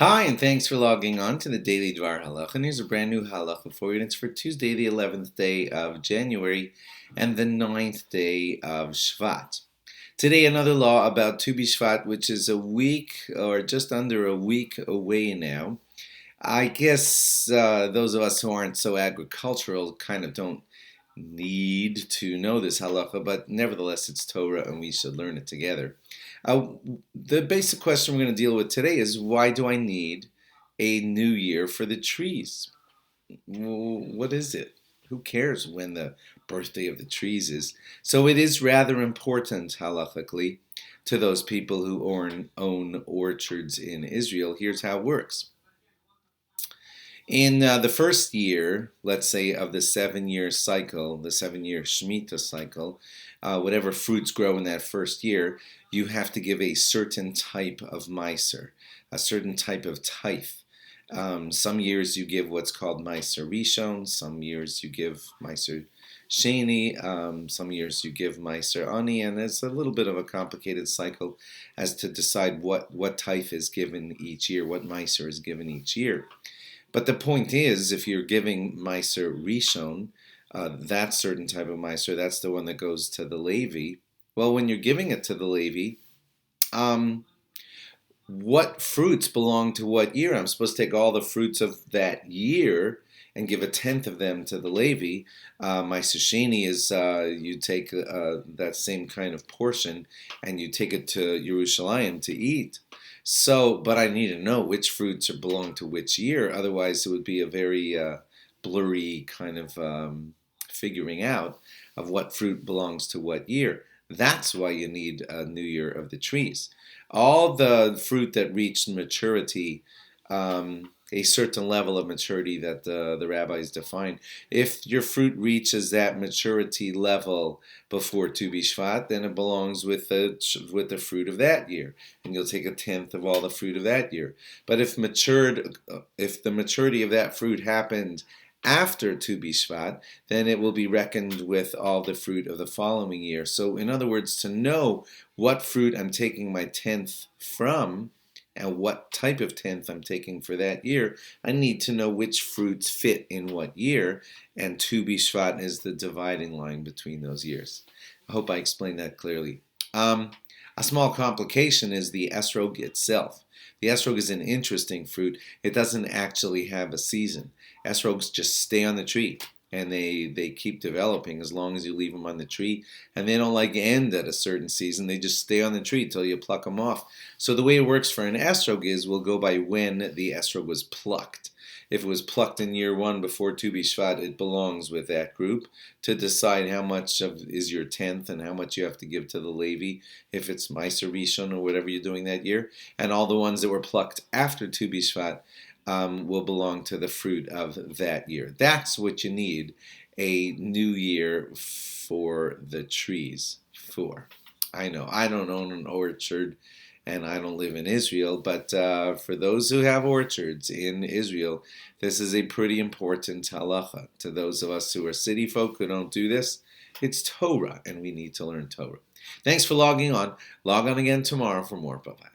Hi, and thanks for logging on to the Daily DVAR HALACHA. And here's a brand new halacha for you, and it's for Tuesday, the 11th day of January, and the 9th day of Shvat. Today, another law about Tu B'Shvat, which is a week, or just under a week away now. I guess those of us who aren't so agricultural kind of don't need to know this halacha, but nevertheless it's Torah and we should learn it together. The basic question we're going to deal with today is, why do I need a new year for the trees? What is it? Who cares when the birthday of the trees is? So it is rather important halachically to those people who own orchards in Israel. Here's how it works. In the first year, let's say, of the 7-year cycle, the 7-year Shemitah cycle, whatever fruits grow in that first year, you have to give a certain type of meiser, a certain type of tithe. Some years you give what's called meiser rishon, some years you give meiser sheni, some years you give meiser ani, and it's a little bit of a complicated cycle as to decide what tithe is given each year, what meiser is given each year. But the point is, if you're giving Meiser Rishon, that certain type of Meiser, that's the one that goes to the Levi. Well, when you're giving it to the Levi, what fruits belong to what year? I'm supposed to take all the fruits of that year and give a tenth of them to the Levi. Meiser Sheni is you take that same kind of portion and you take it to Yerushalayim to eat. So, but I need to know which fruits belong to which year. Otherwise, it would be a very blurry kind of figuring out of what fruit belongs to what year. That's why you need a new year of the trees. All the fruit that reached maturity, a certain level of maturity that the rabbis define. If your fruit reaches that maturity level before Tu B'Shvat, then it belongs with the fruit of that year, and you'll take a tenth of all the fruit of that year. But if the maturity of that fruit happened after Tu B'Shvat, then it will be reckoned with all the fruit of the following year. So, in other words, to know what fruit I'm taking my tenth from, and what type of tenth I'm taking for that year, I need to know which fruits fit in what year, and Tu B'Shvat is the dividing line between those years. I hope I explained that clearly. A small complication is the esrog itself. The esrog is an interesting fruit. It doesn't actually have a season. Esrogs just stay on the tree, and they keep developing as long as you leave them on the tree, and they don't end at a certain season. They just stay on the tree till you pluck them off. So the way it works for an esrog is we'll go by when the esrog was plucked. If it was plucked in year 1 before Tu B'Shvat, it belongs with that group to decide how much is your tenth and how much you have to give to the Levi, if it's Meiser Rishon or whatever you're doing that year. And all the ones that were plucked after Tu B'Shvat will belong to the fruit of that year. That's what you need a new year for the trees for. I know I don't own an orchard and I don't live in Israel, but for those who have orchards in Israel, this is a pretty important halacha. To those of us who are city folk who don't do this, it's Torah, and we need to learn Torah. Thanks for logging on. Log on again tomorrow for more. Bye-bye.